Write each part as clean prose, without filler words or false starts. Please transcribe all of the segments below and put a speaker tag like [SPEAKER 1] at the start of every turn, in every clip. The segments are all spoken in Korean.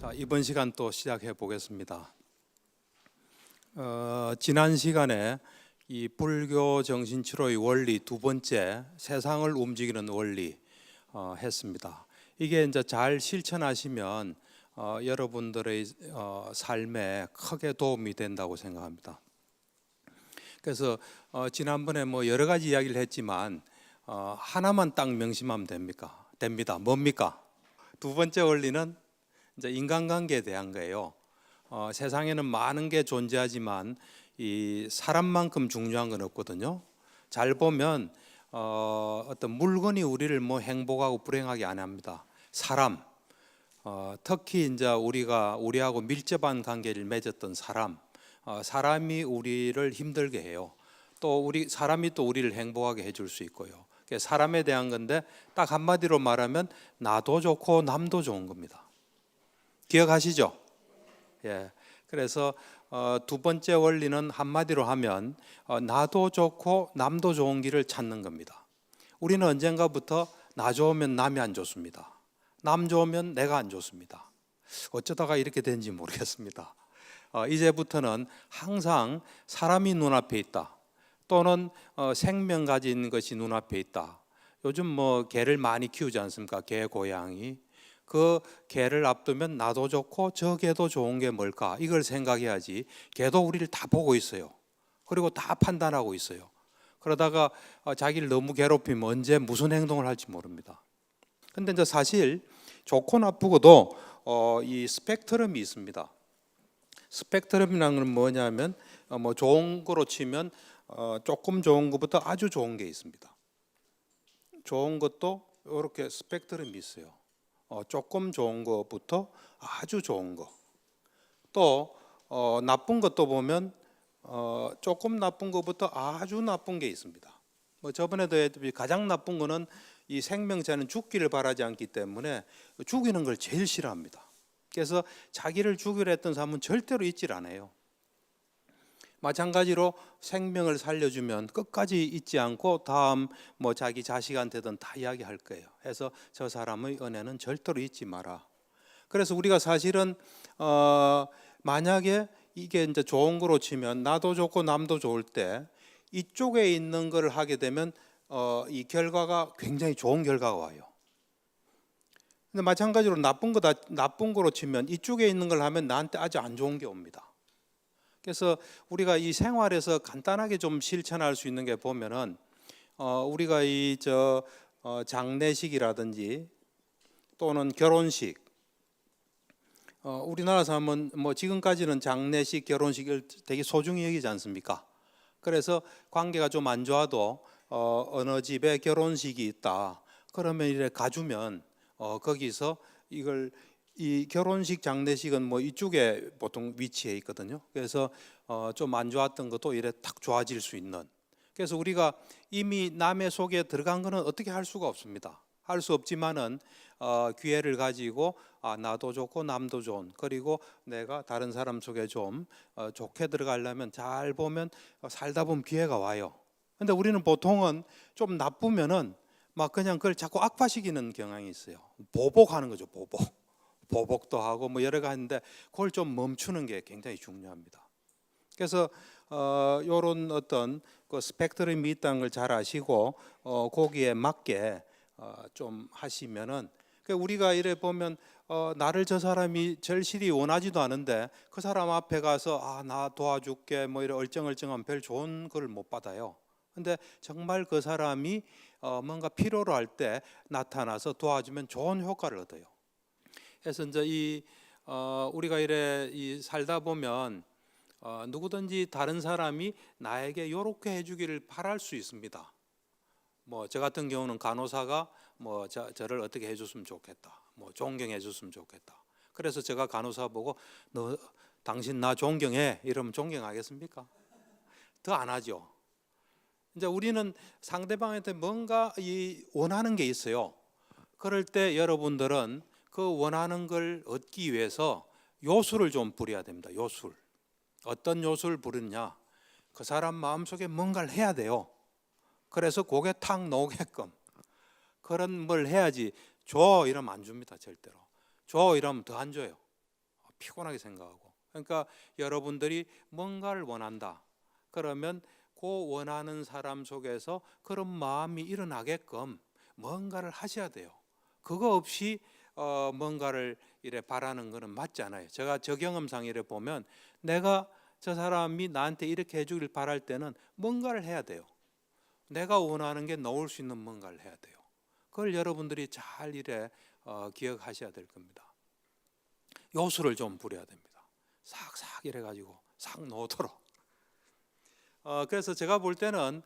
[SPEAKER 1] 자, 이번 시간 또 시작해 보겠습니다. 지난 시간에 이 불교 정신치료의 원리 두 번째, 세상을 움직이는 원리 했습니다. 이게 이제 잘 실천하시면 여러분들의 삶에 크게 도움이 된다고 생각합니다. 그래서 지난번에 뭐 여러 가지 이야기를 했지만 하나만 딱 명심하면 됩니다. 뭡니까? 두 번째 원리는 이제 인간관계에 대한 거예요. 세상에는 많은 게 존재하지만 이 사람만큼 중요한 건 없거든요. 잘 보면 어떤 물건이 우리를 뭐 행복하고 불행하게 안 합니다. 사람, 특히 이제 우리하고 밀접한 관계를 맺었던 사람이 우리를 힘들게 해요. 또 사람이 또 우리를 행복하게 해줄 수 있고요. 사람에 대한 건데 딱 한마디로 말하면 나도 좋고 남도 좋은 겁니다. 기억하시죠? 예. 그래서 두 번째 원리는 한마디로 하면 나도 좋고 남도 좋은 길을 찾는 겁니다. 우리는 언젠가부터 나 좋으면 남이 안 좋습니다. 남 좋으면 내가 안 좋습니다. 어쩌다가 이렇게 된지 모르겠습니다. 이제부터는 항상 사람이 눈앞에 있다. 또는 생명 가진 것이 눈앞에 있다. 요즘 뭐 개를 많이 키우지 않습니까? 개, 고양이. 그 개를 앞두면 나도 좋고 저 개도 좋은 게 뭘까? 이걸 생각해야지. 개도 우리를 다 보고 있어요. 그리고 다 판단하고 있어요. 그러다가 자기를 너무 괴롭히면 언제 무슨 행동을 할지 모릅니다. 근데 이제 사실 좋고 나쁘고도 이 스펙트럼이 있습니다. 스펙트럼이라는 건 뭐냐면 뭐 좋은 거로 치면 조금 좋은 것부터 아주 좋은 게 있습니다. 좋은 것도 이렇게 스펙트럼이 있어요. 조금 좋은 것부터 아주 좋은 거. 또 나쁜 것도 보면 조금 나쁜 것부터 아주 나쁜 게 있습니다. 뭐 저번에도 했듯이 가장 나쁜 거는 이 생명체는 죽기를 바라지 않기 때문에 죽이는 걸 제일 싫어합니다. 그래서 자기를 죽이려 했던 사람은 절대로 잊질 않아요. 마찬가지로 생명을 살려주면 끝까지 잊지 않고 다음 뭐 자기 자식한테든 다 이야기할 거예요. 해서 저 사람의 은혜는 절대로 잊지 마라. 그래서 우리가 사실은 만약에 이게 이제 좋은 거로 치면 나도 좋고 남도 좋을 때 이쪽에 있는 걸 하게 되면 이 결과가 굉장히 좋은 결과가 와요. 근데 마찬가지로 나쁜 거로 치면 이쪽에 있는 걸 하면 나한테 아주 안 좋은 게 옵니다. 그래서 우리가 이 생활에서 간단하게 좀 실천할 수 있는 게 보면은 우리가 장례식이라든지 또는 결혼식, 우리나라 사람은 뭐 지금까지는 장례식, 결혼식을 되게 소중히 여기지 않습니까? 그래서 관계가 좀 안 좋아도 어느 집에 결혼식이 있다. 그러면 이래 가주면 거기서 이 결혼식, 장례식은 뭐 이쪽에 보통 위치해 있거든요. 그래서 좀 안 좋았던 것도 이래 탁 좋아질 수 있는. 그래서 우리가 이미 남의 속에 들어간 거는 어떻게 할 수가 없습니다. 할 수 없지만은 기회를 가지고 나도 좋고 남도 좋은, 그리고 내가 다른 사람 속에 좀 좋게 들어가려면 잘 보면 살다 보면 기회가 와요. 근데 우리는 보통은 좀 나쁘면은 막 그냥 그걸 자꾸 악화시키는 경향이 있어요. 보복하는 거죠, 보복도 하고 뭐 여러 가지인데 그걸 좀 멈추는 게 굉장히 중요합니다. 그래서 이런 어떤 그 스펙트럼이 있다는 걸 잘 아시고 거기에 맞게 좀 하시면은 우리가 이래 보면 나를 저 사람이 절실히 원하지도 않은데 그 사람 앞에 가서 나 도와줄게 뭐 이런 얼쩡얼쩡하면 별 좋은 걸 못 받아요. 근데 정말 그 사람이 뭔가 필요로 할 때 나타나서 도와주면 좋은 효과를 얻어요. 그래서 이제 우리가 이래 살다 보면 누구든지 다른 사람이 나에게 이렇게 해주기를 바랄 수 있습니다. 뭐 저 같은 경우는 간호사가 뭐 저를 어떻게 해줬으면 좋겠다, 뭐 존경해줬으면 좋겠다. 그래서 제가 간호사 보고 당신 나 존경해 이러면 존경하겠습니까? 더 안 하죠. 이제 우리는 상대방한테 뭔가 원하는 게 있어요. 그럴 때 여러분들은 그 원하는 걸 얻기 위해서 요술을 좀 부려야 됩니다. 요술. 어떤 요술을 부르냐? 그 사람 마음속에 뭔가를 해야 돼요. 그래서 고개 탁 놓게끔 그런 걸 해야지. 줘 이러면 안 줍니다. 절대로. 줘 이러면 더 안 줘요. 피곤하게 생각하고. 그러니까 여러분들이 뭔가를 원한다. 그러면 그 원하는 사람 속에서 그런 마음이 일어나게끔 뭔가를 하셔야 돼요. 그거 없이 뭔가를 이래 바라는 거는 맞지 않아요. 제가 저 경험상 이래 보면 내가 저 사람이 나한테 이렇게 해주길 바랄 때는 뭔가를 해야 돼요. 내가 원하는 게 나올 수 있는 뭔가를 해야 돼요. 그걸 여러분들이 잘 이래 기억하셔야 될 겁니다. 요술을 좀 부려야 됩니다. 싹싹 이래가지고 싹 놓도록. 그래서 제가 볼 때는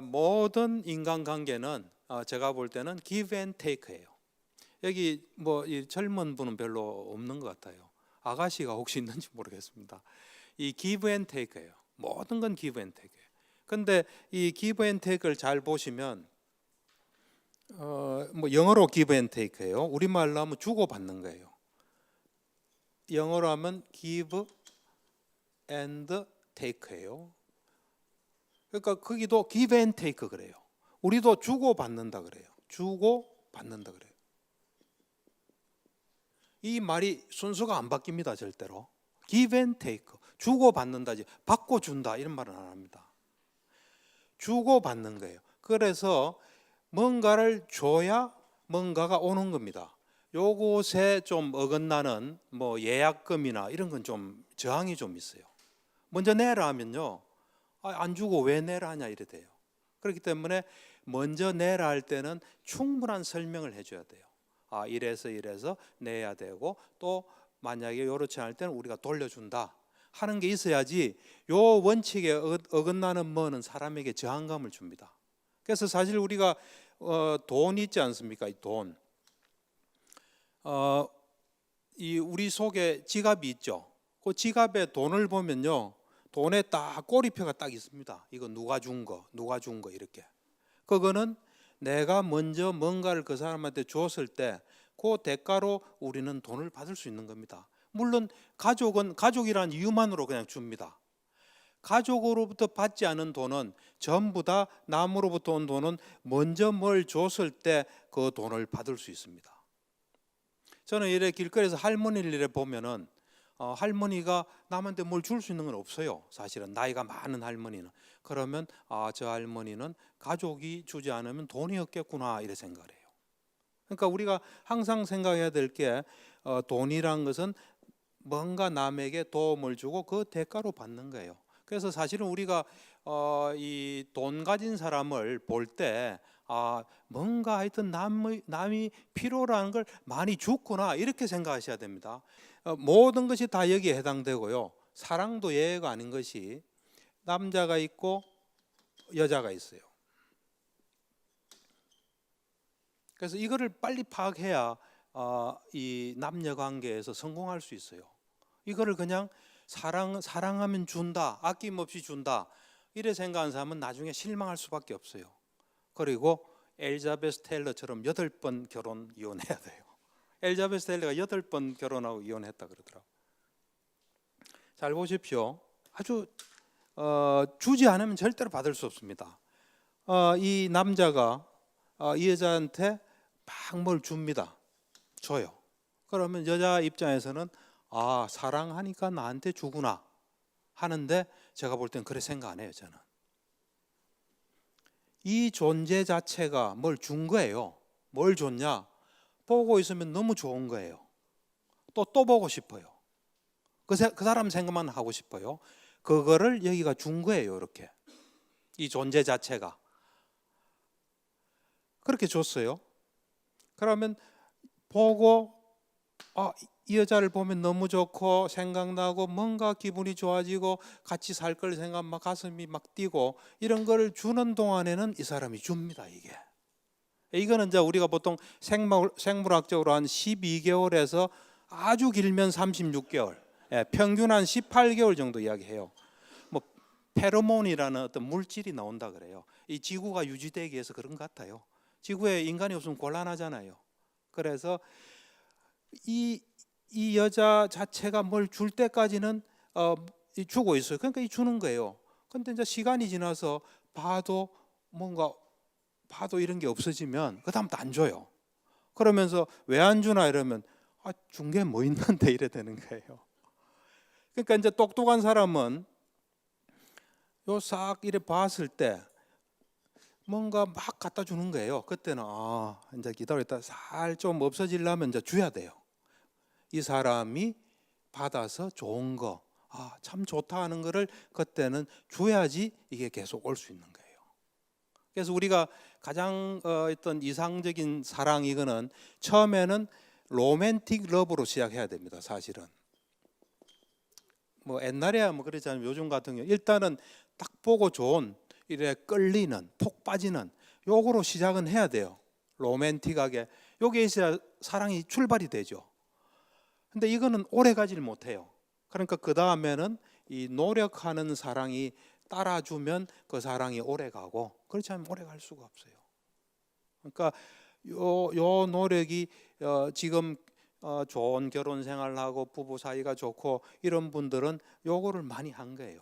[SPEAKER 1] 모든 인간관계는 제가 볼 때는 give and take예요. 여기 뭐 이 젊은 분은 별로 없는 것 같아요. 아가씨가 혹시 있는지 모르겠습니다. 이 give and take예요. 모든 건 give and take예요. 근데 이 give and take를 잘 보시면 뭐 영어로 give and take예요. 우리말로 하면 주고받는 거예요. 영어로 하면 give and take예요. 그러니까 거기도 give and take 그래요. 우리도 주고받는다 그래요. 주고받는다 그래요. 이 말이 순서가 안 바뀝니다. 절대로. give and take, 주고받는다지 받고 준다 이런 말은 안 합니다. 주고받는 거예요. 그래서 뭔가를 줘야 뭔가가 오는 겁니다. 요것에 좀 어긋나는 뭐 예약금이나 이런 건 좀 저항이 좀 있어요. 먼저 내라 하면요, 안 주고 왜 내라 하냐 이래 돼요. 그렇기 때문에 먼저 내라 할 때는 충분한 설명을 해줘야 돼요. 이래서 내야 되고, 또 만약에 요렇지 않을 때는 우리가 돌려준다 하는 게 있어야지 요 원칙에 어긋나는 뭐는 사람에게 저항감을 줍니다. 그래서 사실 우리가 돈 있지 않습니까? 이 돈. 이 우리 속에 지갑이 있죠. 그 지갑에 돈을 보면요, 돈에 딱 꼬리표가 딱 있습니다. 이거 누가 준 거 이렇게. 그거는 내가 먼저 뭔가를 그 사람한테 줬을 때 그 대가로 우리는 돈을 받을 수 있는 겁니다. 물론 가족은 가족이라는 이유만으로 그냥 줍니다. 가족으로부터 받지 않은 돈은 전부 다 남으로부터 온 돈은 먼저 뭘 줬을 때 그 돈을 받을 수 있습니다. 저는 이래 길거리에서 할머니를 이래 보면은 할머니가 남한테 뭘 줄 수 있는 건 없어요. 사실은 나이가 많은 할머니는. 그러면 저 할머니는 가족이 주지 않으면 돈이 없겠구나 이래 생각을 해요. 그러니까 우리가 항상 생각해야 될 게 돈이란 것은 뭔가 남에게 도움을 주고 그 대가로 받는 거예요. 그래서 사실은 우리가 이 돈 가진 사람을 볼 때 뭔가 하여튼 남이 필요로 하는 걸 많이 줬구나 이렇게 생각하셔야 됩니다. 모든 것이 다 여기에 해당되고요. 사랑도 예외가 아닌 것이 남자가 있고 여자가 있어요. 그래서 이거를 빨리 파악해야 이 남녀 관계에서 성공할 수 있어요. 이거를 그냥 사랑하면 준다, 아낌없이 준다 이래 생각하는 사람은 나중에 실망할 수밖에 없어요. 그리고 엘자베스 테일러처럼 8번 결혼 이혼해야 돼요. 엘자베스 테일러가 8번 결혼하고 이혼했다 그러더라고요. 잘 보십시오. 아주 주지 않으면 절대로 받을 수 없습니다. 이 남자가 이 여자한테 막 뭘 줍니다. 줘요. 그러면 여자 입장에서는 사랑하니까 나한테 주구나 하는데, 제가 볼 땐 그래 생각 안 해요. 저는 이 존재 자체가 뭘 준 거예요. 뭘 줬냐? 보고 있으면 너무 좋은 거예요. 또 보고 싶어요. 그 사람 생각만 하고 싶어요. 그거를 여기가 준 거예요. 이렇게 이 존재 자체가 그렇게 줬어요. 그러면 보고 이 여자를 보면 너무 좋고 생각나고 뭔가 기분이 좋아지고 같이 살 걸 생각 막 가슴이 막 뛰고 이런 걸 주는 동안에는 이 사람이 줍니다. 이거는 이제 우리가 보통 생물학적으로 한 12개월에서 아주 길면 36개월, 평균 한 18개월 정도 이야기해요. 뭐 페로몬이라는 어떤 물질이 나온다 그래요. 이 지구가 유지되기 위해서 그런 것 같아요. 지구에 인간이 없으면 곤란하잖아요. 그래서 이 여자 자체가 뭘 줄 때까지는 주고 있어요. 그러니까 이 주는 거예요. 근데 이제 시간이 지나서 봐도 이런 게 없어지면 그다음부터 안 줘요. 그러면서 왜 안 주나 이러면 준 게 뭐 있는데 이래 되는 거예요. 그러니까 이제 똑똑한 사람은 요 싹 이래 봤을 때 뭔가 막 갖다 주는 거예요. 그때는 이제 기다렸다 살 좀 없어지려면 이제 줘야 돼요. 이 사람이 받아서 좋은 거, 참 좋다 하는 거를 그때는 줘야지 이게 계속 올 수 있는 거예요. 그래서 우리가 가장 어떤 이상적인 사랑, 이거는 처음에는 로맨틱 러브로 시작해야 됩니다. 사실은 뭐 옛날에야 뭐 그러지 않으면 요즘 같은 경우 일단은 딱 보고 좋은, 이래 끌리는, 폭 빠지는 요거로 시작은 해야 돼요. 로맨틱하게 요게 있어야 사랑이 출발이 되죠. 근데 이거는 오래 가질 못해요. 그러니까 그 다음에는 이 노력하는 사랑이 따라주면 그 사랑이 오래 가고, 그렇지 않으면 오래 갈 수가 없어요. 그러니까 요 노력이 지금 좋은 결혼 생활하고 부부 사이가 좋고 이런 분들은 요거를 많이 한 거예요.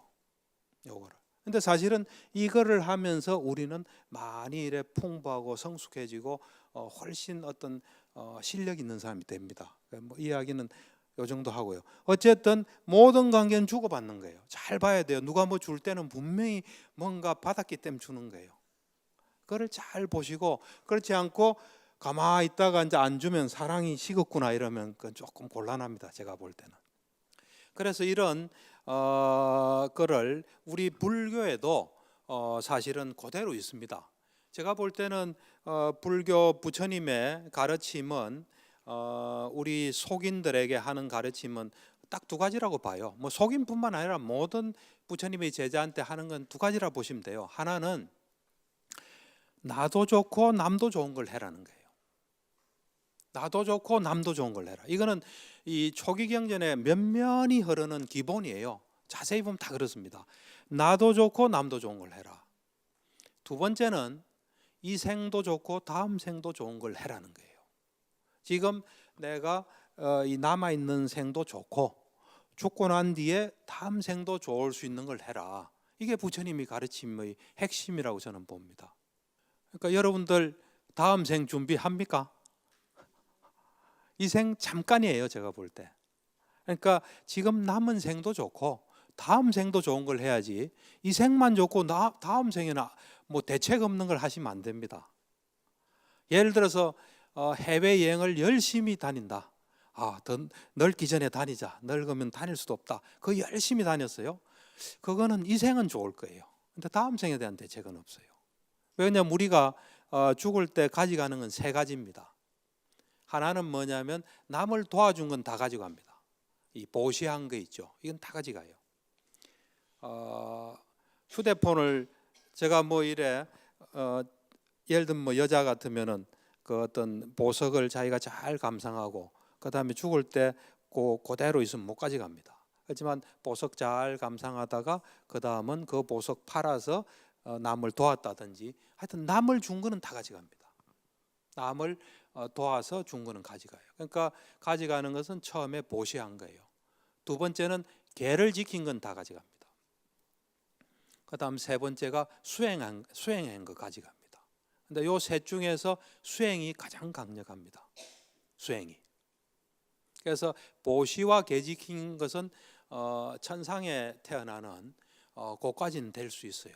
[SPEAKER 1] 요거를. 근데 사실은 이거를 하면서 우리는 많이 이래 풍부하고 성숙해지고 훨씬 어떤 실력 있는 사람이 됩니다. 뭐 이야기는 요 정도 하고요. 어쨌든 모든 관계는 주고받는 거예요. 잘 봐야 돼요. 누가 뭐 줄 때는 분명히 뭔가 받았기 때문에 주는 거예요. 그걸 잘 보시고, 그렇지 않고 가만히 있다가 이제 안 주면 사랑이 식었구나 이러면 그건 조금 곤란합니다. 제가 볼 때는. 그래서 이런 거를 우리 불교에도 사실은 그대로 있습니다. 제가 볼 때는 불교 부처님의 가르침은 우리 속인들에게 하는 가르침은 딱 두 가지라고 봐요. 뭐 속인뿐만 아니라 모든 부처님의 제자한테 하는 건 두 가지라 보시면 돼요. 하나는 나도 좋고 남도 좋은 걸 해라는 거예요. 나도 좋고 남도 좋은 걸 해라. 이거는 이 초기 경전에 면면이 흐르는 기본이에요. 자세히 보면 다 그렇습니다. 나도 좋고 남도 좋은 걸 해라. 두 번째는 이 생도 좋고 다음 생도 좋은 걸 해라는 거예요. 지금 내가 이 남아있는 생도 좋고 죽고 난 뒤에 다음 생도 좋을 수 있는 걸 해라. 이게 부처님이 가르침의 핵심이라고 저는 봅니다. 그러니까 여러분들 다음 생 준비합니까? 이 생 잠깐이에요, 제가 볼 때. 그러니까 지금 남은 생도 좋고 다음 생도 좋은 걸 해야지, 이 생만 좋고 다음 생에는 뭐 대책 없는 걸 하시면 안 됩니다. 예를 들어서 해외여행을 열심히 다닌다. 더 늙기 전에 다니자. 늙으면 다닐 수도 없다. 그 열심히 다녔어요. 그거는 이 생은 좋을 거예요. 근데 다음 생에 대한 대책은 없어요. 왜냐하면 우리가 죽을 때 가져가는 건 세 가지입니다. 하나는 뭐냐면 남을 도와준 건 다 가져갑니다. 이 보시한 거 있죠. 이건 다 가져가요. 휴대폰을 제가 뭐 이래 예를 들면 뭐 여자 같으면은 그 어떤 보석을 자기가 잘 감상하고 그 다음에 죽을 때 그대로 있으면 못 가져갑니다. 하지만 보석 잘 감상하다가 그 다음은 그 보석 팔아서 남을 도왔다든지, 하여튼 남을 준 거는 다 가져갑니다. 남을 도와서 준 거는 가져가요. 그러니까 가져가는 것은 처음에 보시한 거예요. 두 번째는 계를 지킨 건 다 가져갑니다. 그 다음 세 번째가 수행한 거 가져갑니다. 근데 요 셋 중에서 수행이 가장 강력합니다. 수행이. 그래서 보시와 계 지킨 것은 천상에 태어나는 그까지는 될 수 있어요.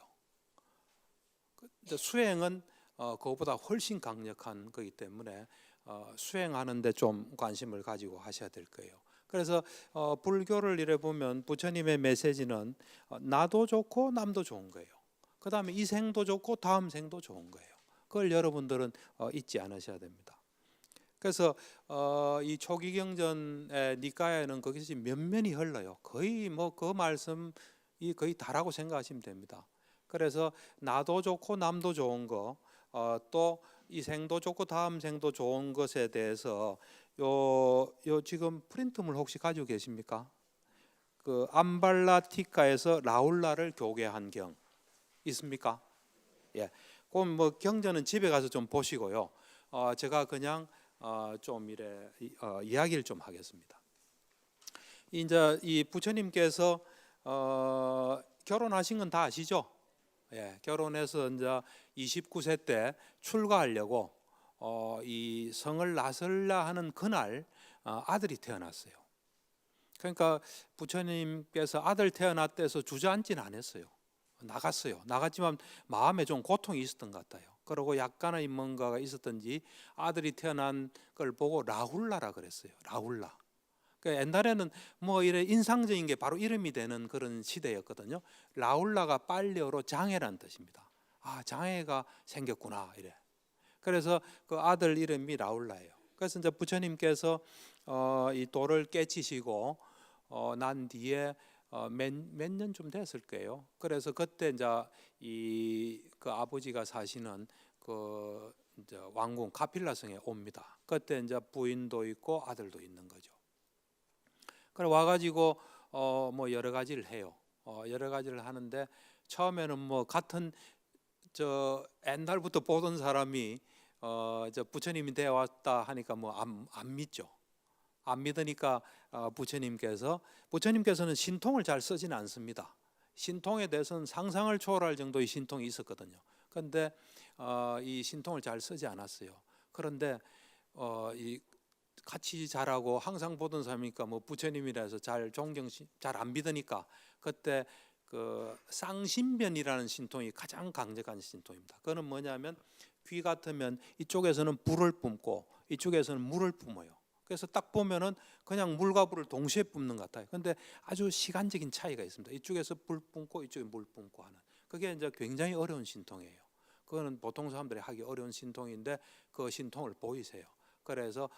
[SPEAKER 1] 수행은 그것보다 훨씬 강력한 거기 때문에 수행하는데 좀 관심을 가지고 하셔야 될 거예요. 그래서 불교를 이래 보면 부처님의 메시지는 나도 좋고 남도 좋은 거예요. 그 다음에 이 생도 좋고 다음 생도 좋은 거예요. 그걸 여러분들은 잊지 않으셔야 됩니다. 그래서 이 초기 경전의 니까에는 거기서 면면이 흘러요. 거의 뭐 그 말씀이 거의 다라고 생각하시면 됩니다. 그래서 나도 좋고 남도 좋은 거, 또 이 생도 좋고 다음 생도 좋은 것에 대해서 요 지금 프린트물 혹시 가지고 계십니까? 그 암발라티카에서 라울라를 교계한 경 있습니까? 예. 그럼 뭐 경전은 집에 가서 좀 보시고요. 제가 그냥 좀 이래 이야기를 좀 하겠습니다. 이제 이 부처님께서 결혼하신 건 다 아시죠? 예, 결혼해서 이제 29세 때 출가하려고 이 성을 나설라 하는 그날 아들이 태어났어요. 그러니까 부처님께서 아들 태어났다 해서 주저앉지는 않았어요. 나갔어요. 나갔지만 마음에 좀 고통이 있었던 것 같아요. 그리고 약간의 뭔가가 있었던지 아들이 태어난 걸 보고 라훌라라 그랬어요. 라훌라. 그러니까 옛날에는 뭐 이래 인상적인 게 바로 이름이 되는 그런 시대였거든요. 라훌라가 빨려로 장애란 뜻입니다. 아, 장애가 생겼구나 이래. 그래서 그 아들 이름이 라훌라예요. 그래서 이제 부처님께서 이 돌을 깨치시고 난 뒤에 몇 년쯤 됐을 거예요. 그래서 그때 이제 이 그 아버지가 사시는 그 이제 왕궁 카필라성에 옵니다. 그때 이제 부인도 있고 아들도 있는 거죠. 그래 와가지고 뭐 여러 가지를 해요. 여러 가지를 하는데 처음에는 뭐 같은 저 옛날부터 보던 사람이 저 부처님이 되어 왔다 하니까 뭐 안 믿죠. 안 믿으니까 부처님께서는 신통을 잘 쓰지는 않습니다. 신통에 대해서는 상상을 초월할 정도의 신통이 있었거든요. 그런데 이 신통을 잘 쓰지 않았어요. 그런데 이 같이 자라고 항상 보던 사람이니까 뭐 부처님이라서 잘 안 믿으니까 그때 그 쌍신변이라는 신통이 가장 강력한 신통입니다. 그거는 뭐냐면 귀 같으면 이쪽에서는 불을 뿜고 이쪽에서는 물을 뿜어요. 그래서 딱 보면은 그냥 물과 불을 동시에 뿜는 것 같아요. 근데 아주 시간적인 차이가 있습니다. 이쪽에서 불 뿜고 이쪽에 물 뿜고 하는. 그게 이제 굉장히 어려운 신통이에요. 그거는 보통 사람들이 하기 어려운 신통인데 그 신통을 보이세요. 그래서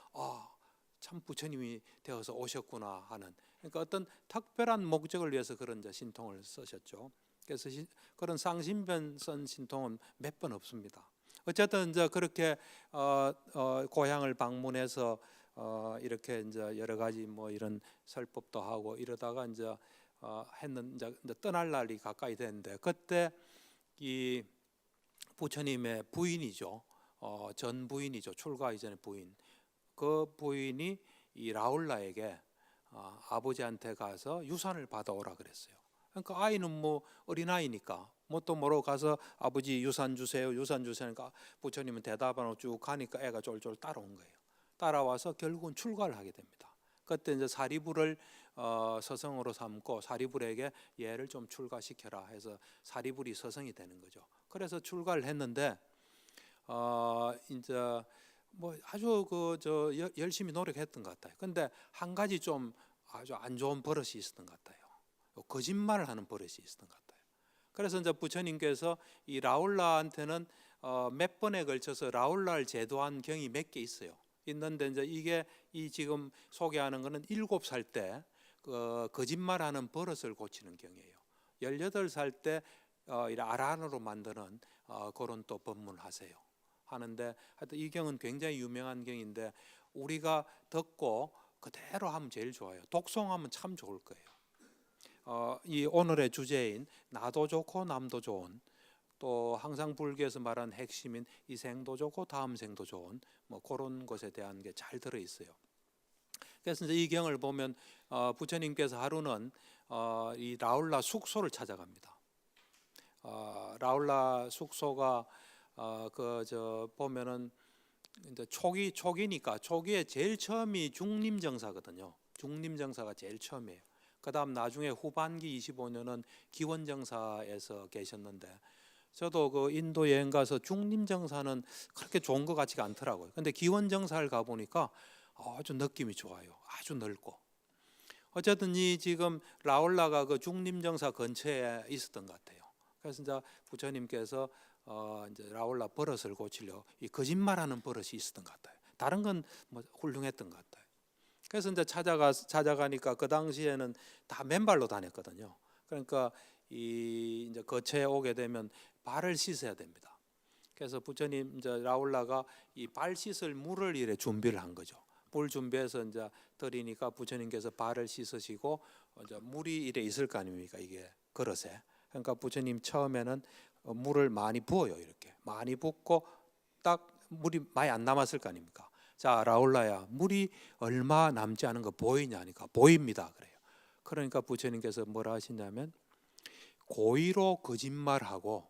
[SPEAKER 1] 참 부처님이 되어서 오셨구나 하는. 그러니까 어떤 특별한 목적을 위해서 그런 이제 신통을 쓰셨죠. 그래서 그런 쌍신변 쓴 신통은 몇 번 없습니다. 어쨌든 이제 그렇게 고향을 방문해서 이렇게 이제 여러 가지 뭐 이런 설법도 하고 이러다가 이제 이제 떠날 날이 가까이 됐는데 그때 이 부처님의 부인이죠. 전 부인이죠. 출가 이전의 부인. 그 부인이 이 라울라에게 아버지한테 가서 유산을 받아오라 그랬어요. 그러니까 아이는 뭐 어린아이니까 뭣도 모르고 가서 아버지 유산 주세요 유산 주세요니까 부처님은 대답 안 하고 쭉 가니까 애가 쫄쫄 따라온 거예요. 따라와서 결국은 출가를 하게 됩니다. 그때 이제 사리불을 서성으로 삼고 사리불에게 얘를 좀 출가시켜라 해서 사리불이 서성이 되는 거죠. 그래서 출가를 했는데 이제 뭐 아주 열심히 노력했던 것 같아요. 근데 한 가지 좀 아주 안 좋은 버릇이 있었던 것 같아요. 거짓말을 하는 버릇이 있었던 것 같아요. 그래서 이제 부처님께서 이 라울라한테는 몇 번에 걸쳐서 라울라를 제도한 경이 몇 개 있어요. 있는데 이제 이게 이 지금 소개하는 거는 7살 때 거짓말하는 버릇을 고치는 경이에요. 18살 때 아란으로 만드는 그런 또 법문하세요. 하는데 하여튼 이 경은 굉장히 유명한 경인데 우리가 듣고 그대로 하면 제일 좋아요. 독송하면 참 좋을 거예요. 이 오늘의 주제인 나도 좋고 남도 좋은 또 항상 불교에서 말하는 핵심인 이 생도 좋고 다음 생도 좋은 뭐 그런 것에 대한 게 잘 들어 있어요. 그래서 이제 이 경을 보면 부처님께서 하루는 이 라울라 숙소를 찾아갑니다. 라울라 숙소가 보면은 이제 초기니까 초기에 제일 처음이 중림정사거든요. 중림정사가 제일 처음이에요. 그다음 나중에 후반기 25년은 기원정사에서 계셨는데 저도 그 인도 여행 가서 중림정사는 그렇게 좋은 것 같지가 않더라고요. 근데 기원정사를 가 보니까 아주 느낌이 좋아요. 아주 넓고. 어쨌든 이 지금 라울라가 그 중림정사 근처에 있었던 것 같아요. 그래서 이제 부처님께서 이제 라울라 버릇을 고치려 이 거짓말하는 버릇이 있었던 것 같아요. 다른 건 뭐 훌륭했던 것 같아요. 그래서 이제 찾아가니까 그 당시에는 다 맨발로 다녔거든요. 그러니까 이 이제 거처에 오게 되면 발을 씻어야 됩니다. 그래서 부처님 이제 라울라가 이 발 씻을 물을 이래 준비를 한 거죠. 물 준비해서 이제 드리니까 부처님께서 발을 씻으시고 이제 물이 이래 있을 거 아닙니까 이게 그릇에. 그러니까 부처님 처음에는 물을 많이 부어요. 이렇게 많이 붓고 딱 물이 많이 안 남았을 거 아닙니까? 자 라울라야 물이 얼마 남지 않은 거 보이냐 하니까 보입니다 그래요. 그러니까 부처님께서 뭐라 하시냐면 고의로 거짓말하고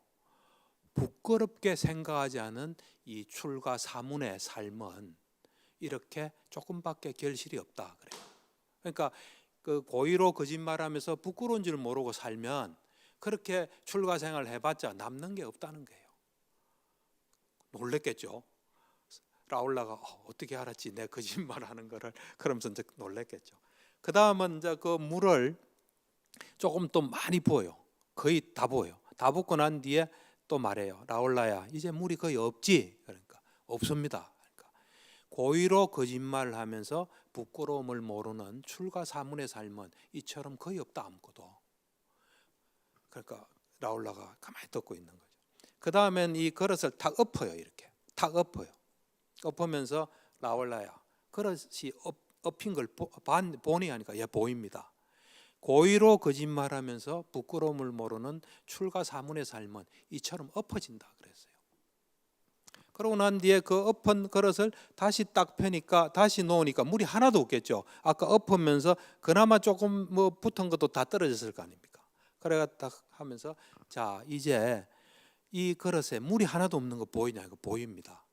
[SPEAKER 1] 부끄럽게 생각하지 않은 이 출가 사문의 삶은 이렇게 조금밖에 결실이 없다 그래요. 그러니까 그 고의로 거짓말하면서 부끄러운 줄 모르고 살면 그렇게 출가 생활 해봤자 남는 게 없다는 거예요. 놀랬겠죠. 라울라가 어떻게 알았지 내 거짓말하는 거를, 그러면서 이제 놀랬겠죠. 그 다음은 이제 그 물을 조금 또 많이 부어요. 거의 다 부어요. 다 붓고 난 뒤에 또 말해요. 라울라야, 이제 물이 거의 없지? 그러니까 없습니다. 그러니까 고의로 거짓말을 하면서 부끄러움을 모르는 출가 사문의 삶은 이처럼 거의 없다 아무것도. 그러니까 라울라가 가만히 듣고 있는 거죠. 그 다음엔 이 그릇을 탁 엎어요. 이렇게 탁 엎어요. 엎으면서 라울라야, 그릇이 엎인 걸 보니 하니까 예, 보입니다. 고의로 거짓말하면서 부끄러움을 모르는 출가 사문의 삶은 이처럼 엎어진다 그랬어요. 그러고 난 뒤에 그 엎은 그릇을 다시 딱 펴니까, 다시 놓으니까 물이 하나도 없겠죠. 아까 엎으면서 그나마 조금 뭐 붙은 것도 다 떨어졌을 거 아닙니까? 그래가 딱 하면서 자, 이제 이 그릇에 물이 하나도 없는 거 보이냐? 이거 보입니다.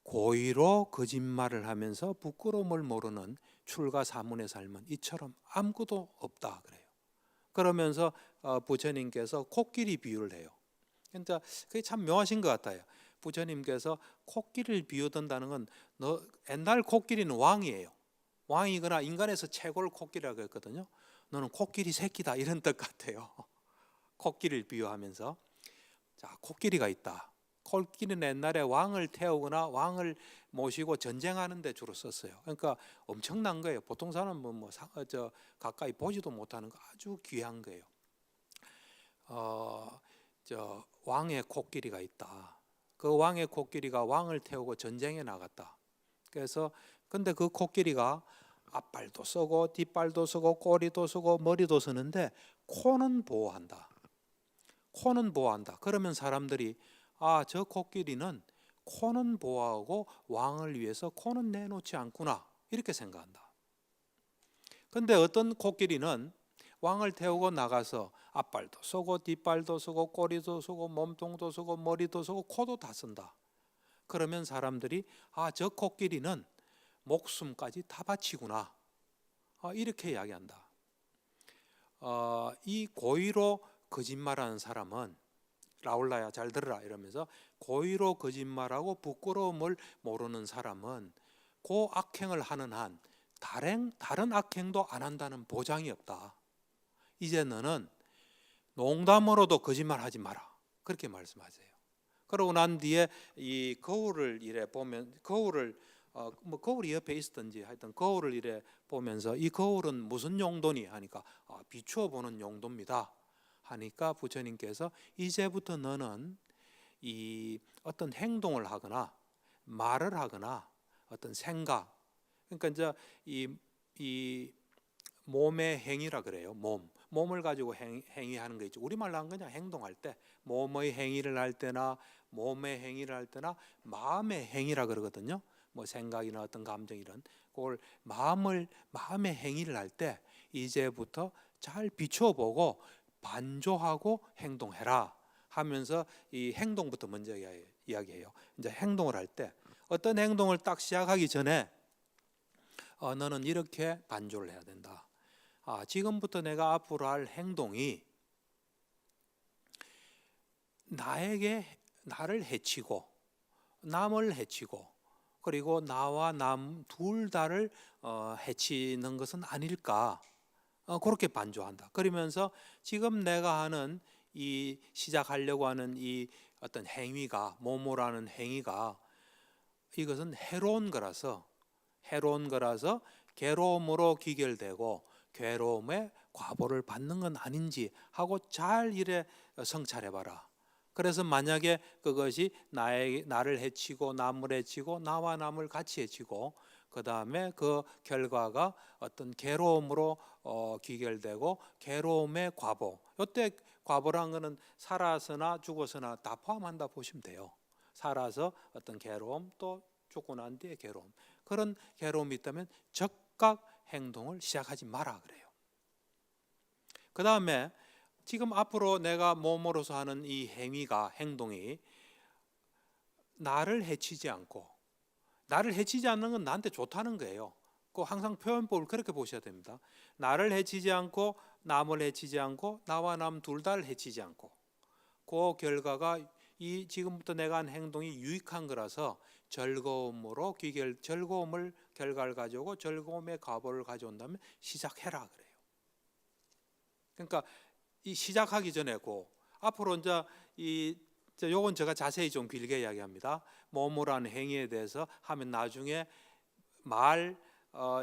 [SPEAKER 1] 고의로 거짓말을 하면서 부끄러움을 모르는 출가 사문의 삶은 이처럼 아무것도 없다 그래요. 그러면서 부처님께서 코끼리 비유를 해요. 그러니까 그게 참 묘하신 것 같아요. 부처님께서 코끼리를 비유든다는 건 옛날 코끼리는 왕이에요. 왕이거나 인간에서 최고를 코끼리라고 했거든요. 너는 코끼리 새끼다 이런 뜻 같아요. 코끼리를 비유하면서 자, 코끼리가 있다. 코끼리는 옛날에 왕을 태우거나 왕을 모시고 전쟁하는 데 주로 썼어요. 그러니까 엄청난 거예요. 보통 사람은 가까이 보지도 못하는 거 아주 귀한 거예요. 왕의 코끼리가 있다. 그 왕의 코끼리가 왕을 태우고 전쟁에 나갔다. 그래서 근데 그 코끼리가 앞발도 쓰고 뒷발도 쓰고 꼬리도 쓰고 머리도 쓰는데 코는 보호한다. 코는 보호한다. 그러면 사람들이 저 코끼리는 코는 보호하고 왕을 위해서 코는 내놓지 않구나 이렇게 생각한다. 근데 어떤 코끼리는 왕을 태우고 나가서 앞발도 쓰고 뒷발도 쓰고 꼬리도 쓰고 몸통도 쓰고 머리도 쓰고 코도 다 쓴다. 그러면 사람들이 저 코끼리는 목숨까지 다 바치구나 이렇게 이야기한다. 이 고의로 거짓말하는 사람은 라울라야 잘 들으라 이러면서 고의로 거짓말하고 부끄러움을 모르는 사람은 그 악행을 하는 한 다른 악행도 안 한다는 보장이 없다. 이제 너는 농담으로도 거짓말하지 마라 그렇게 말씀하세요. 그러고 난 뒤에 이 거울을 이래 보면 거울이 옆에 있었던지 하여튼 거울을 이래 보면서 이 거울은 무슨 용도니 하니까 비추어 보는 용도입니다 하니까 부처님께서 이제부터 너는 이 어떤 행동을 하거나 말을 하거나 어떤 생각, 그러니까 이제 이 몸의 행위라 그래요. 몸을 가지고 행위하는 거 있죠. 우리말로 하면 그냥 행동할 때 몸의 행위를 할 때나 몸의 행위를 할 때나 마음의 행위라 그러거든요. 뭐 생각이나 어떤 감정 이런 그걸 마음의 행위를 할 때 이제부터 잘 비춰 보고 반조하고 행동해라 하면서 이 행동부터 먼저 이야기해요. 이제 행동을 할 때 어떤 행동을 딱 시작하기 전에 너는 이렇게 반조를 해야 된다. 지금부터 내가 앞으로 할 행동이 나를 해치고 남을 해치고 그리고 나와 남 둘 다를 해치는 것은 아닐까 그렇게 반조한다. 그러면서 지금 내가 하는 이 시작하려고 하는 이 어떤 행위가 모모라는 행위가 이것은 해로운 거라서 괴로움으로 귀결되고 괴로움의 과보를 받는 건 아닌지 하고 잘 이래 성찰해봐라. 그래서 만약에 그것이 나를 해치고 남을 해치고 나와 남을 같이 해치고 그 다음에 그 결과가 어떤 괴로움으로 귀결되고 괴로움의 과보. 이때 과보란 것은 살아서나 죽어서나 다 포함한다 보시면 돼요. 살아서 어떤 괴로움 또 죽고 난 뒤에 괴로움. 그런 괴로움이 있다면 즉각 행동을 시작하지 마라 그래요. 그 다음에 지금 앞으로 내가 몸으로서 하는 이 행동이 나를 해치지 않고 나를 해치지 않는 건 나한테 좋다는 거예요. 그 항상 표현법을 그렇게 보셔야 됩니다. 나를 해치지 않고 남을 해치지 않고 나와 남 둘 다를 해치지 않고 그 결과가 이 지금부터 내가 한 행동이 유익한 거라서 즐거움으로 즐거움을 결과를 가져오고 즐거움의 과보를 가져온다면 시작해라 그래요. 그러니까 이 시작하기 전에 앞으로 이제 요건 제가 자세히 좀 길게 이야기합니다. 몸으로 하는 행위에 대해서 하면 나중에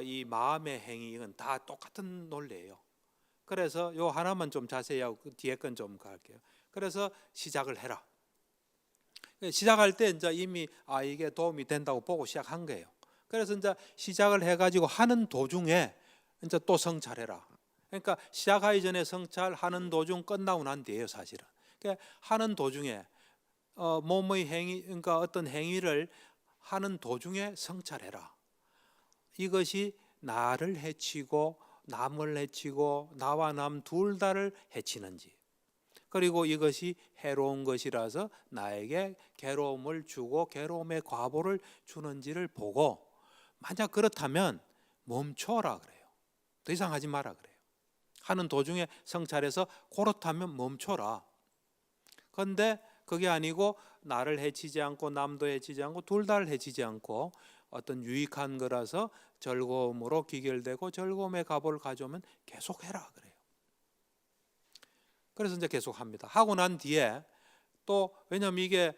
[SPEAKER 1] 이 마음의 행위 이건 다 똑같은 논리예요. 그래서 요 하나만 좀 자세히 하고 그 뒤에 건 좀 갈게요. 그래서 시작을 해라. 시작할 때 이제 이미 이게 도움이 된다고 보고 시작한 거예요. 그래서 이제 시작을 해가지고 하는 도중에 이제 또 성찰해라. 그러니까 시작하기 전에 성찰하는 도중 끝나고 난 뒤에요, 사실은. 그러니까 하는 도중에 몸의 행위, 그러니까 어떤 행위를 하는 도중에 성찰해라. 이것이 나를 해치고 남을 해치고 나와 남 둘 다를 해치는지, 그리고 이것이 해로운 것이라서 나에게 괴로움을 주고 괴로움의 과보를 주는지를 보고, 만약 그렇다면 멈춰라 그래요. 더 이상 하지 마라 그래요. 하는 도중에 성찰해서 그렇다면 멈춰라. 그런데 그게 아니고 나를 해치지 않고 남도 해치지 않고 둘 다를 해치지 않고 어떤 유익한 거라서 즐거움으로 귀결되고 즐거움의 과보를 가져오면 계속해라 그래요. 그래서 이제 계속합니다. 하고 난 뒤에 또, 왜냐하면 이게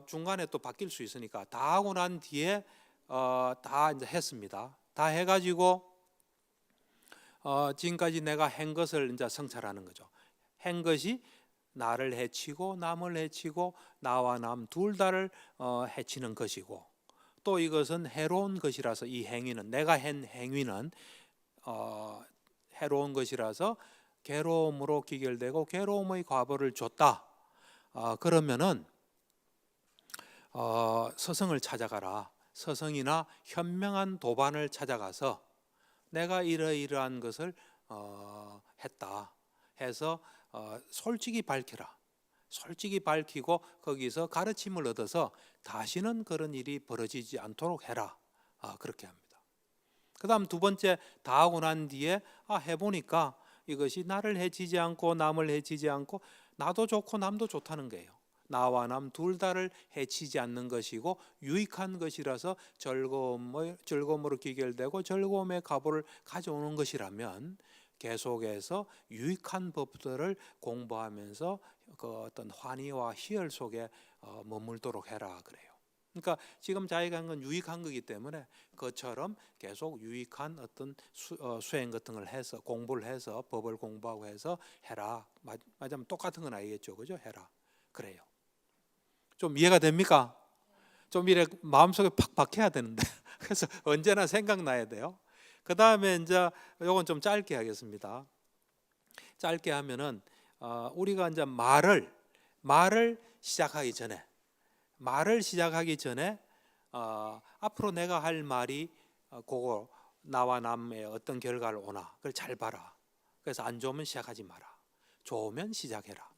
[SPEAKER 1] 중간에 또 바뀔 수 있으니까 다 하고 난 뒤에 다 이제 했습니다. 다 해가지고 지금까지 내가 한 것을 이제 성찰하는 거죠. 한 것이 나를 해치고 남을 해치고 나와 남 둘 다를 해치는 것이고, 또 이것은 해로운 것이라서 이 행위는, 내가 한 행위는 해로운 것이라서 괴로움으로 귀결되고 괴로움의 과보를 줬다. 그러면은 서성을 찾아가라. 서성이나 현명한 도반을 찾아가서 내가 이러이러한 것을 했다 해서 솔직히 밝혀라. 솔직히 밝히고 거기서 가르침을 얻어서 다시는 그런 일이 벌어지지 않도록 해라. 그렇게 합니다. 그 다음 두 번째, 다 하고 난 뒤에 해보니까 이것이 나를 해치지 않고 남을 해치지 않고 나도 좋고 남도 좋다는 거예요. 나와 남 둘 다를 해치지 않는 것이고 유익한 것이라서 즐거움으로 귀결되고 즐거움의 과보를 가져오는 것이라면 계속해서 유익한 법들을 공부하면서 그 어떤 환희와 희열 속에 머물도록 해라 그래요. 그러니까 지금 자기가 한 건 유익한 거기 때문에 그처럼 계속 유익한 어떤 수행 같은 걸 해서 공부를 해서 법을 공부하고 해서 해라. 맞으면 똑같은 건 아니겠죠, 그죠? 해라 그래요. 좀 이해가 됩니까? 좀 이래 마음속에 팍 박혀야 되는데 그래서 언제나 생각나야 돼요. 그 다음에 이제 요건 좀 짧게 하겠습니다. 짧게 하면은 우리가 이제 말을 시작하기 전에 앞으로 내가 할 말이 그거 나와 남의 어떤 결과를 오나 그걸 잘 봐라. 그래서 안 좋으면 시작하지 마라. 좋으면 시작해라.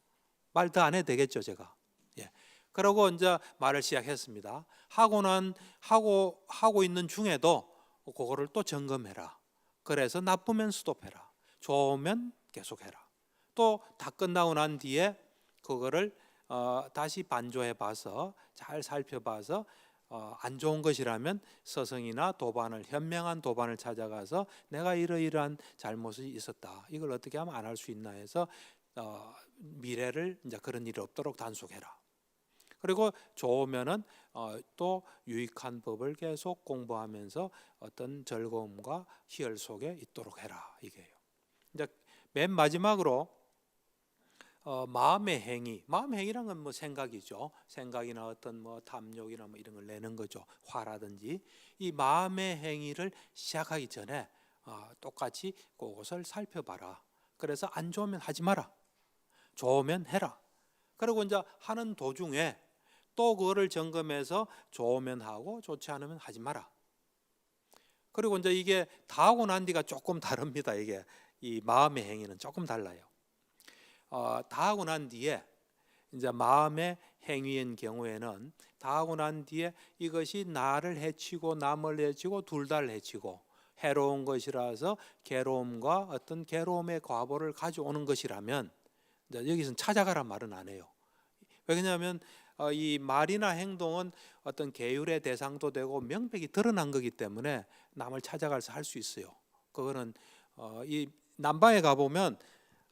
[SPEAKER 1] 말 더 안 해도 되겠죠, 제가. 예. 그러고 이제 말을 시작했습니다. 하고 있는 중에도 그거를 또 점검해라. 그래서 나쁘면 스톱해라. 좋으면 계속해라. 또 다 끝나고 난 뒤에 그거를 다시 반조해봐서 잘 살펴봐서 안 좋은 것이라면 서성이나 도반을, 현명한 도반을 찾아가서 내가 이러이러한 잘못이 있었다. 이걸 어떻게 하면 안 할 수 있나 해서 미래를 이제 그런 일이 없도록 단속해라. 그리고 좋으면은 또 유익한 법을 계속 공부하면서 어떤 즐거움과 희열 속에 있도록 해라. 이게요. 이제 맨 마지막으로 마음의 행위란 건 뭐 생각이죠. 생각이나 어떤 뭐 탐욕이나 뭐 이런 걸 내는 거죠. 화라든지. 이 마음의 행위를 시작하기 전에 똑같이 그것을 살펴봐라. 그래서 안 좋으면 하지 마라. 좋으면 해라. 그리고 이제 하는 도중에 또 그거를 점검해서 좋으면 하고 좋지 않으면 하지 마라. 그리고 이제 이게 다 하고 난 뒤가 조금 다릅니다. 이게 이 마음의 행위는 조금 달라요. 다 하고 난 뒤에 이제 마음의 행위인 경우에는 다 하고 난 뒤에 이것이 나를 해치고 남을 해치고 둘 다를 해치고 해로운 것이라서 괴로움과 어떤 괴로움의 과보를 가져오는 것이라면, 여기서는 찾아가란 말은 안 해요. 왜냐하면 이 말이나 행동은 어떤 계율의 대상도 되고 명백히 드러난 거기 때문에 남을 찾아가서 할 수 있어요. 그거는 이 남방에 가보면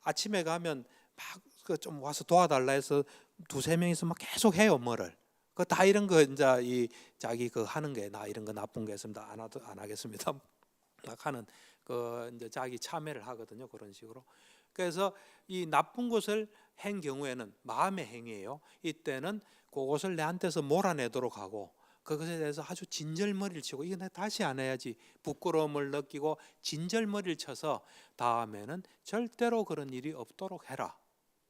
[SPEAKER 1] 아침에 가면 막 좀 와서 도와달라 해서 두세 명이서 막 계속 해요. 뭐를 그 다 이런 거 이제 이 자기 그 하는 게 나 이런 거 나쁜 게 있습니다. 안 하겠습니다. 막 하는 그 이제 자기 참여를 하거든요. 그런 식으로. 그래서 이 나쁜 것을 한 경우에는 마음의 행위예요. 이때는 그것을 내한테서 몰아내도록 하고 그것에 대해서 아주 진절머리를 치고 이거 내가 다시 안 해야지 부끄러움을 느끼고 진절머리를 쳐서 다음에는 절대로 그런 일이 없도록 해라.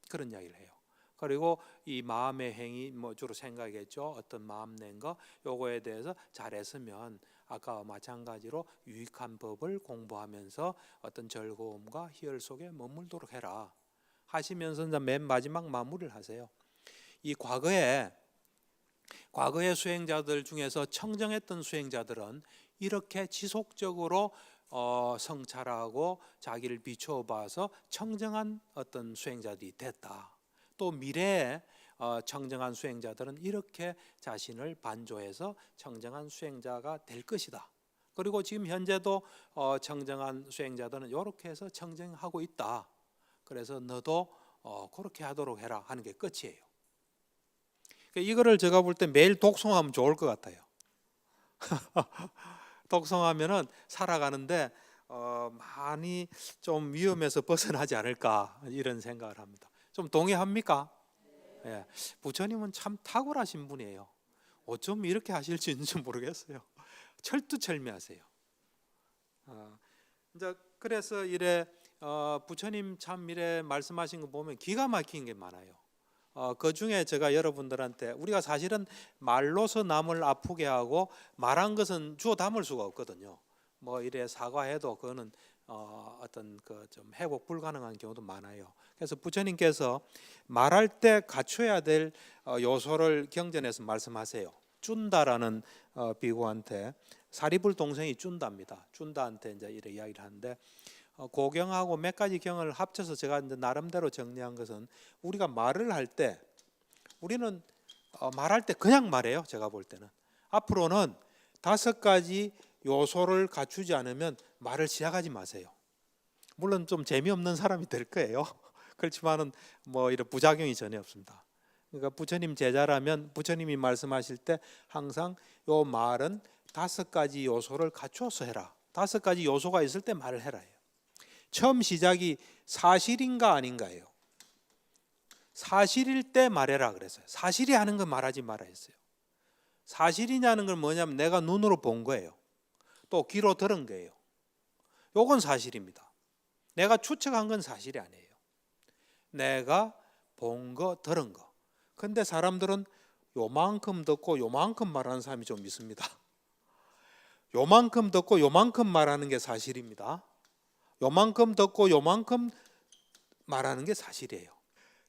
[SPEAKER 1] 그런 이야기를 해요. 그리고 이 마음의 행위 뭐 주로 생각이겠죠. 어떤 마음 낸 거 요거에 대해서 잘했으면 아까와 마찬가지로 유익한 법을 공부하면서 어떤 즐거움과 희열 속에 머물도록 해라 하시면서 이제 맨 마지막 마무리를 하세요. 이 과거의 수행자들 중에서 청정했던 수행자들은 이렇게 지속적으로 성찰하고 자기를 비추어봐서 청정한 어떤 수행자들이 됐다. 또 미래에 청정한 수행자들은 이렇게 자신을 반조해서 청정한 수행자가 될 것이다. 그리고 지금 현재도 청정한 수행자들은 이렇게 해서 청정하고 있다. 그래서 너도 그렇게 하도록 해라 하는 게 끝이에요. 이거를 제가 볼 때 매일 독송하면 좋을 것 같아요. 독송하면은 살아가는데 많이 좀 위험에서 벗어나지 않을까 이런 생각을 합니다. 좀 동의합니까? 예, 부처님은 참 탁월하신 분이에요. 어쩜 이렇게 하실지는 모르겠어요. 철두철미하세요. 이제 그래서 이래 부처님 참 이래 말씀하신 거 보면 기가 막힌 게 많아요. 그 중에 제가 여러분들한테 우리가 사실은 말로서 남을 아프게 하고 말한 것은 주워 담을 수가 없거든요. 뭐 이래 사과해도 그거는 어떤 그 좀 회복 불가능한 경우도 많아요. 그래서 부처님께서 말할 때 갖춰야 될 요소를 경전에서 말씀하세요. 쭌다라는 비구한테 사리불 동생이 쭌다입니다. 쭌다한테 이제 이래 이야기를 하는데 고경하고 몇 가지 경을 합쳐서 제가 이제 나름대로 정리한 것은 우리가 말을 할 때 우리는 말할 때 그냥 말해요. 제가 볼 때는 앞으로는 5가지 요소를 갖추지 않으면 말을 시작하지 마세요. 물론 좀 재미없는 사람이 될 거예요. 그렇지만은 뭐 이런 부작용이 전혀 없습니다. 그러니까 부처님 제자라면 부처님이 말씀하실 때 항상 요 말은 5가지 요소를 갖추어서 해라. 5가지 요소가 있을 때 말을 해라 해요. 처음 시작이 사실인가 아닌가예요. 사실일 때 말해라 그랬어요. 사실이 하는 건 말하지 마라 했어요. 사실이냐는 건 뭐냐면 내가 눈으로 본 거예요. 또 귀로 들은 거예요. 요건 사실입니다. 내가 추측한 건 사실이 아니에요. 내가 본 거, 들은 거. 근데 사람들은 요만큼 듣고 요만큼 말하는 사람이 좀 있습니다. 요만큼 듣고 요만큼 말하는 게 사실입니다. 요만큼 듣고 요만큼 말하는 게 사실이에요.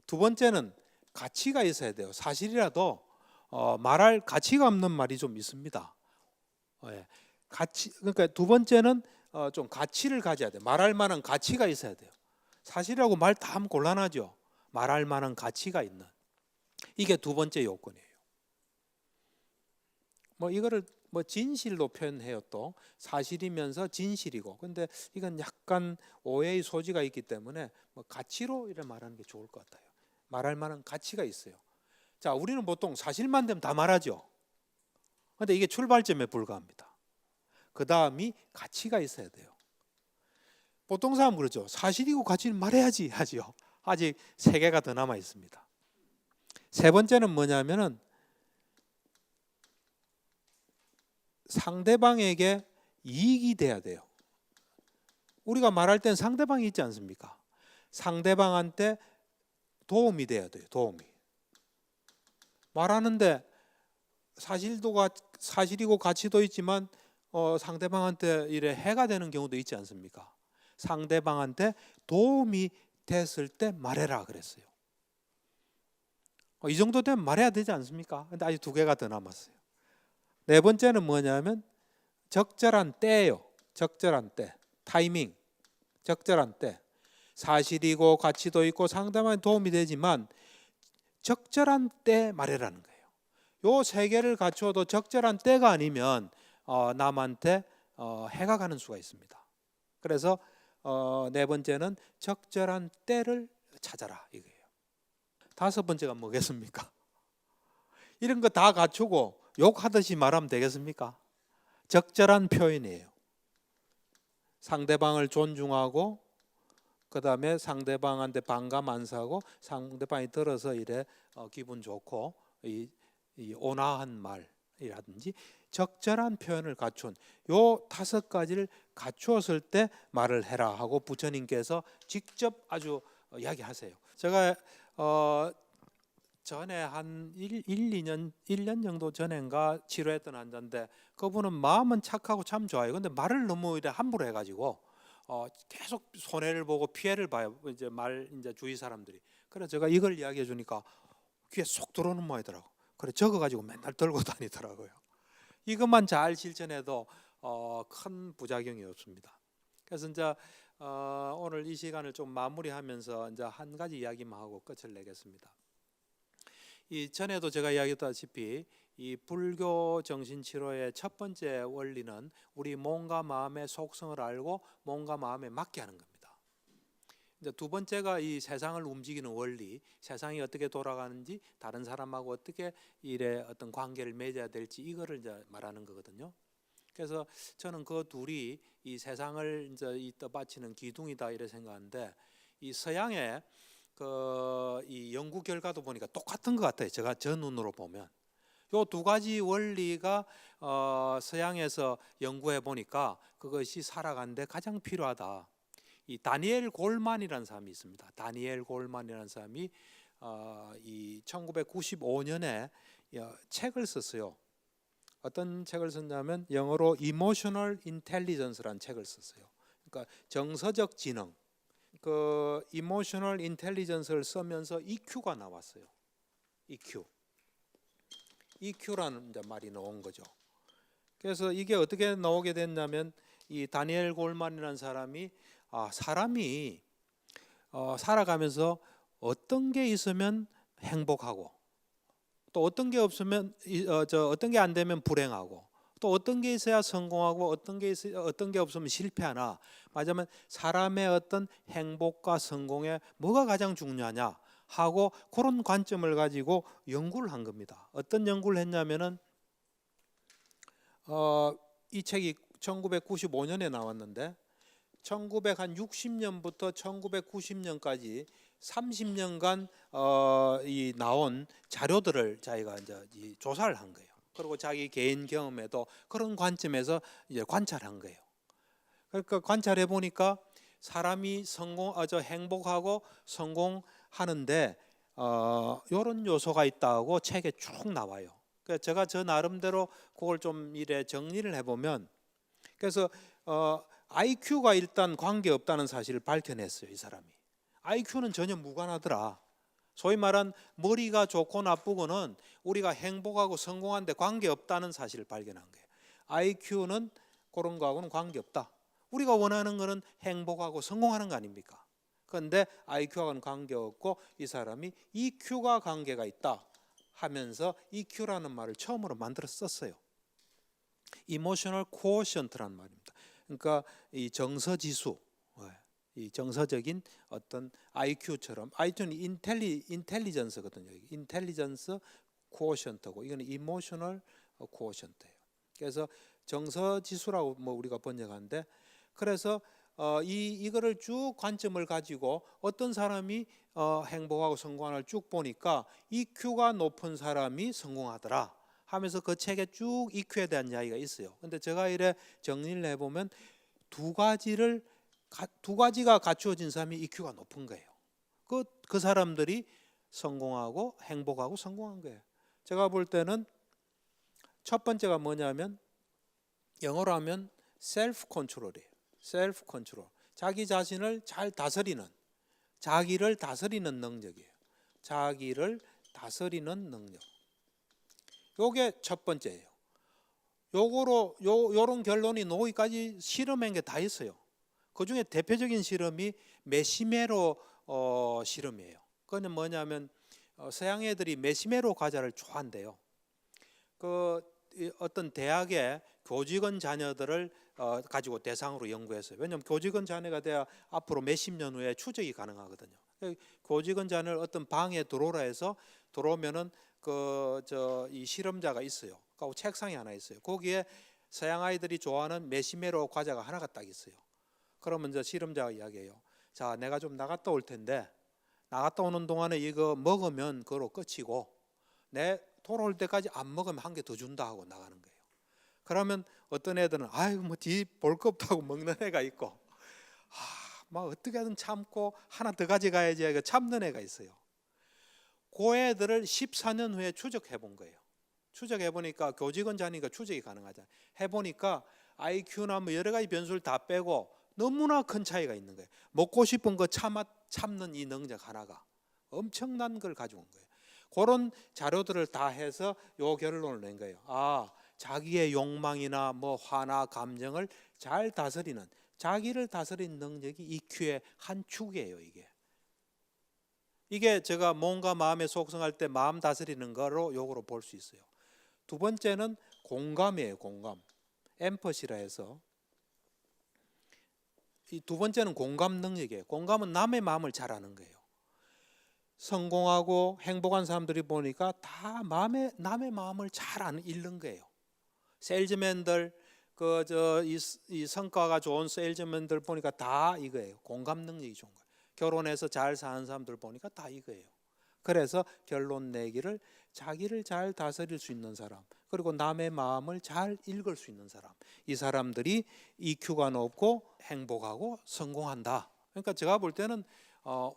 [SPEAKER 1] 두 번째는 가치가 있어야 돼요. 사실이라도 말할 가치가 없는 말이 좀 있습니다. 그러니까 두 번째는 좀 가치를 가져야 돼요. 말할 만한 가치가 있어야 돼요. 사실이라고 말 다 하면 곤란하죠. 말할 만한 가치가 있는. 이게 두 번째 요건이에요. 뭐 이거를 뭐 진실로 표현해요. 또 사실이면서 진실이고. 근데 이건 약간 오해의 소지가 있기 때문에 뭐 가치로 이렇게 말하는 게 좋을 것 같아요. 말할 만한 가치가 있어요. 자, 우리는 보통 사실만 되면 다 말하죠. 근데 이게 출발점에 불과합니다. 그 다음이 가치가 있어야 돼요. 보통 사람 그러죠. 사실이고 가치는 말해야지 하지요. 아직 3개가 더 남아 있습니다. 세 번째는 뭐냐면은 상대방에게 이익이 돼야 돼요. 우리가 말할 땐 상대방이 있지 않습니까? 상대방한테 도움이 돼야 돼요. 도움이. 말하는데 사실이고 가치도 있지만 상대방한테 이래 해가 되는 경우도 있지 않습니까? 상대방한테 도움이 됐을 때 말해라 그랬어요.
[SPEAKER 2] 이 정도 되면 말해야 되지 않습니까? 근데 아직 2개가 더 남았어요. 4번째는 뭐냐면 적절한 때예요. 적절한 때, 타이밍, 적절한 때. 사실이고 가치도 있고 상당한 도움이 되지만 적절한 때 말해라는 거예요. 요 3개를 갖추어도 적절한 때가 아니면 남한테 해가 가는 수가 있습니다. 그래서 4번째는 적절한 때를 찾아라 이거예요. 5번째가 뭐겠습니까? 이런 거 다 갖추고 욕하듯이 말하면 되겠습니까? 적절한 표현이에요. 상대방을 존중하고 그 다음에 상대방한테 반감 안 사고 상대방이 들어서 이래 기분 좋고 이 온화한 말이라든지 적절한 표현을 갖춘 요 5가지를 갖추었을 때 말을 해라 하고 부처님께서 직접 아주 이야기하세요. 제가 전에 한 1년 정도 전인가 치료했던 환자인데 그분은 마음은 착하고 참 좋아요. 근데 말을 너무 함부로 해가지고 계속 손해를 보고 피해를 봐요. 이제 주위 사람들이. 그래서 제가 이걸 이야기해 주니까 귀에 쏙 들어오는 모양이더라고. 그래 적어가지고 맨날 들고 다니더라고요. 이것만 잘 실천해도 큰 부작용이 없습니다. 그래서 이제 오늘 이 시간을 좀 마무리하면서 이제 한 가지 이야기만 하고 끝을 내겠습니다. 이 전에도 제가 이야기했다시피 이 불교 정신치료의 첫 번째 원리는 우리 몸과 마음의 속성을 알고 몸과 마음에 맞게 하는 겁니다. 이제 2번째가 이 세상을 움직이는 원리, 세상이 어떻게 돌아가는지 다른 사람하고 어떻게 일에 어떤 관계를 맺어야 될지 이거를 이제 말하는 거거든요. 그래서 저는 그 둘이 이 세상을 이제 이 떠받치는 기둥이다 이렇게 생각하는데 이 서양의 이 연구 결과도 보니까 똑같은 것 같아요. 제가 저 눈으로 보면 요 2가지 원리가 서양에서 연구해 보니까 그것이 살아가는데 가장 필요하다. 이 다니엘 골만이라는 사람이 있습니다. 다니엘 골만이라는 사람이 이 1995년에 책을 썼어요. 어떤 책을 썼냐면 영어로 Emotional Intelligence라는 책을 썼어요. 그러니까 정서적 지능. 그 Emotional Intelligence를 쓰면서 EQ가 나왔어요. EQ라는 이제 말이 나온 거죠. 그래서 이게 어떻게 나오게 됐냐면 이 다니엘 골만이라는 사람이 사람이 살아가면서 어떤 게 있으면 행복하고 또 어떤 게 없으면 어떤 게 안 되면 불행하고 또 어떤 게 있어야 성공하고 어떤 게 없으면 실패하나 말하자면 사람의 어떤 행복과 성공에 뭐가 가장 중요하냐 하고 그런 관점을 가지고 연구를 한 겁니다. 어떤 연구를 했냐면은 이 책이 1995년에 나왔는데 1960년부터 1990년까지 30년간 이 나온 자료들을 자기가 이제 조사를 한 거예요. 그리고 자기 개인 경험에도 그런 관점에서 이제 관찰한 거예요. 그러니까 관찰해 보니까 사람이 행복하고 성공하는데 이런 요소가 있다고 책에 쭉 나와요. 그러니까 제가 저 나름대로 그걸 좀 이래 정리를 해보면 그래서 IQ가 일단 관계 없다는 사실을 밝혀냈어요. 이 사람이 IQ는 전혀 무관하더라. 소위 말한 머리가 좋고 나쁘고는 우리가 행복하고 성공하는데 관계없다는 사실을 발견한 거예요. IQ는 그런 거하고는 관계없다. 우리가 원하는 거는 행복하고 성공하는 거 아닙니까? 그런데 IQ하고는 관계없고 이 사람이 EQ가 관계가 있다 하면서 EQ라는 말을 처음으로 만들어 썼어요. Emotional Quotient라는 말입니다. 그러니까 이 정서지수, 이 정서적인 어떤 IQ처럼 IQ는 인텔리전스거든요. 인텔리전스 코어션트고 이거는 이모셔널 코어션트예요. 그래서 정서지수라고 우리가 번역하는데 그래서 이거를 쭉 관점을 가지고 어떤 사람이 행복하고 성공하는 쭉 보니까 EQ가 높은 사람이 성공하더라 하면서 그 책에 쭉 EQ에 대한 이야기가 있어요. 근데 제가 이래 정리를 해보면 두 가지가 갖추어진 사람이 EQ가 높은 거예요. 그 사람들이 성공하고 행복하고 성공한 거예요. 제가 볼 때는 첫 번째가 뭐냐면 영어로 하면 셀프 컨트롤이에요. 셀프 컨트롤. 자기 자신을 잘 다스리는, 자기를 다스리는 능력이에요. 자기를 다스리는 능력. 요게 첫 번째예요. 요런 결론이 나오기까지 실험한 게 다 있어요. 그 중에 대표적인 실험이 메시메로 실험이에요. 그거는 뭐냐면 서양 애들이 메시메로 과자를 좋아한대요. 어떤 대학의 교직원 자녀들을 가지고 대상으로 연구했어요. 왜냐하면 교직원 자녀가 돼야 앞으로 몇십 년 후에 추적이 가능하거든요. 교직원 자녀를 어떤 방에 들어오라 해서 들어오면은 이 실험자가 있어요. 그 책상이 하나 있어요. 거기에 서양 아이들이 좋아하는 메시메로 과자가 하나가 딱 있어요. 그러면 이제 실험자가 이야기해요. 자, 내가 좀 나갔다 올 텐데 나갔다 오는 동안에 이거 먹으면 그로 끝이고 내 돌아올 때까지 안 먹으면 한 개 더 준다 하고 나가는 거예요. 그러면 어떤 애들은 아이고 뭐 뒤 볼 거 없다고 먹는 애가 있고 막 어떻게든 참고 하나 더 가져가야지 참는 애가 있어요. 그 애들을 14년 후에 추적해 본 거예요. 추적해 보니까 교직원 자니까 추적이 가능하잖아요. 해보니까 IQ나 뭐 여러 가지 변수를 다 빼고 너무나 큰 차이가 있는 거예요. 먹고 싶은 거 참는 이 능력 하나가 엄청난 걸 가지고 온 거예요. 그런 자료들을 다 해서 요 결론을 낸 거예요. 자기의 욕망이나 뭐 화나 감정을 잘 다스리는, 자기를 다스리는 능력이 EQ의 한 축이에요. 이게 제가 몸과 마음의 속성할 때 마음 다스리는 거로 요거로 볼 수 있어요. 두 번째는 공감이에요. 공감. 엠퍼시라 해서 이 두 번째는 공감 능력이에요. 공감은 남의 마음을 잘 아는 거예요. 성공하고 행복한 사람들이 보니까 다 남의 마음을 잘 읽는 거예요. 세일즈맨들 이 성과가 좋은 세일즈맨들 보니까 다 이거예요. 공감 능력이 좋은 거예요. 결혼해서 잘 사는 사람들 보니까 다 이거예요. 그래서 결론 내기를 자기를 잘 다스릴 수 있는 사람, 그리고 남의 마음을 잘 읽을 수 있는 사람, 이 사람들이 EQ가 높고 행복하고 성공한다. 그러니까 제가 볼 때는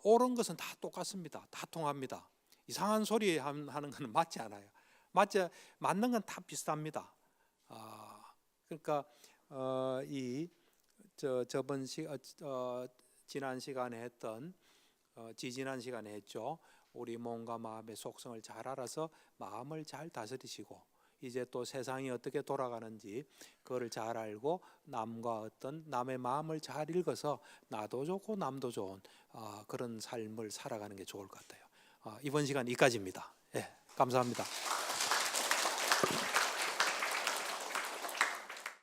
[SPEAKER 2] 옳은 것은 다 똑같습니다. 다 통합니다. 이상한 소리 하는 것은 맞지 않아요. 맞는 건 다 비슷합니다. 그러니까 지난 시간에 했던 지지난 시간에 했죠. 우리 몸과 마음의 속성을 잘 알아서 마음을 잘 다스리시고 이제 또 세상이 어떻게 돌아가는지 그거를 잘 알고 남의 마음을 잘 읽어서 나도 좋고 남도 좋은 그런 삶을 살아가는 게 좋을 것 같아요. 이번 시간 여기까지입니다. 감사합니다.